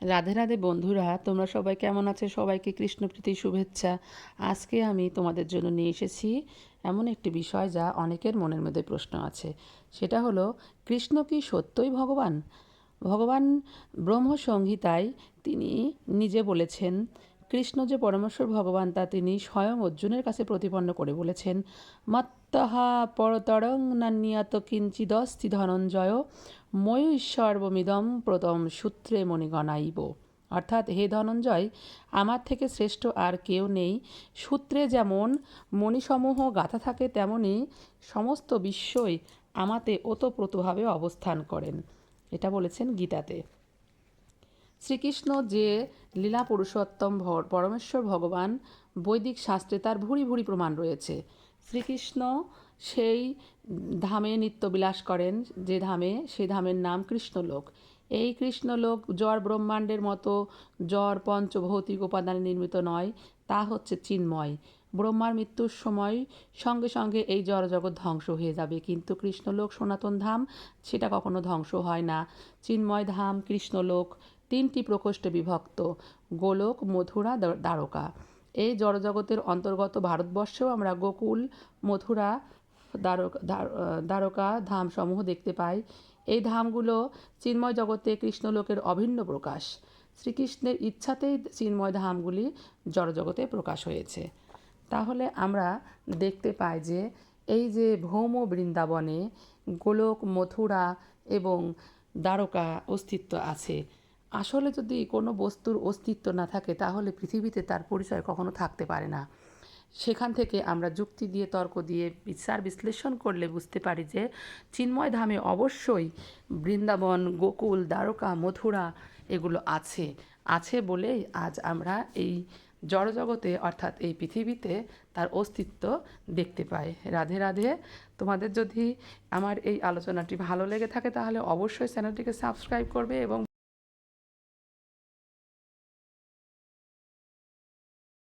রাধে রাধে বন্ধুরা, তোমরা সবাই কেমন আছো? সবাইকে কৃষ্ণপ্রীতি শুভেচ্ছা। আজকে আমি তোমাদের জন্য নিয়ে এসেছি এমন একটি বিষয় যা অনেকের মনের মধ্যে প্রশ্ন আছে। সেটা হলো, কৃষ্ণ কি সত্যই ভগবান? ভগবান ব্রহ্মসংহিতায় তিনি নিজে বলেছেন, কৃষ্ণ যে পরমেশ্বর ভগবান তা তিনি স্বয়ং অর্জুনের কাছে প্রতিপন্ন করে বলেছেন, মত্তহা পরতরং নান্যত কিঞ্চিদস্তি ধনঞ্জয় ময়ূসর্বমিদম প্রতম সূত্রে মণিগণাইব। অর্থাৎ, হে ধনঞ্জয়, আমার থেকে শ্রেষ্ঠ আর কেউ নেই। সূত্রে যেমন মণিসমূহ গাঁথা থাকে, তেমনি সমস্ত বিশ্বই আমাতে ওতপ্রোতভাবে অবস্থান করেন। এটা বলেছেন গীতাতে। শ্রীকৃষ্ণ যে লীলা পুরুষোত্তম পরমেশ্বর ভগবান, বৈদিক শাস্ত্রে তার ভুরি ভুরি প্রমাণ রয়েছে। শ্রীকৃষ্ণ সেই ধামে নিত্যবিলাস করেন, সে ধামের নাম কৃষ্ণলোক। এই কৃষ্ণলোক জড় ব্রহ্মাণ্ডের মতো জড় পঞ্চভৌতিক উপাদানে নির্মিত নয়, তা হচ্ছে চিন্ময়। ব্রহ্মার মৃত্যুর সময় সঙ্গে সঙ্গে এই জড়জগৎ ধ্বংস হয়ে যাবে, কিন্তু কৃষ্ণলোক সনাতন ধাম, সেটা কখনো ধ্বংস হয় না। চিন্ময় ধাম কৃষ্ণলোক তিনটি প্রকোষ্ঠে বিভক্ত: গোলোক, মথুরা, দ্বারকা। এই জড়জগতের অন্তর্গত ভারতবর্ষেও আমরা গোকুল, মথুরা, দ্বারকা ধামসমূহ দেখতে পাই। এই ধামগুলো চিন্ময় জগতে কৃষ্ণলোকের অভিন্ন প্রকাশ। শ্রীকৃষ্ণের ইচ্ছাতেই চিন্ময় ধামগুলি জড়জগতে প্রকাশ হয়েছে। তাহলে আমরা দেখতে পাই যে এই যে ভৌম বৃন্দাবনে গোলক, মথুরা এবং দ্বারকা অস্তিত্ব আছে। আসলে যদি কোনো বস্তুর অস্তিত্ব না থাকে, তাহলে পৃথিবীতে তার পরিচয় কখনো থাকতে পারে না। সেখান থেকে আমরা যুক্তি দিয়ে, তর্ক দিয়ে, বিচার বিশ্লেষণ করলে বুঝতে পারি যে চিন্ময় ধামে অবশ্যই বৃন্দাবন, গোকুল, দ্বারকা, মথুরা এগুলো আছে বলেই আজ আমরা এই জড়জগতে, অর্থাৎ এই পৃথিবীতে তার অস্তিত্ব দেখতে পাই। রাধে রাধে। তোমাদের যদি আমার এই আলোচনাটি ভালো লেগে থাকে, তাহলে অবশ্যই চ্যানেলটিকে সাবস্ক্রাইব করবে এবং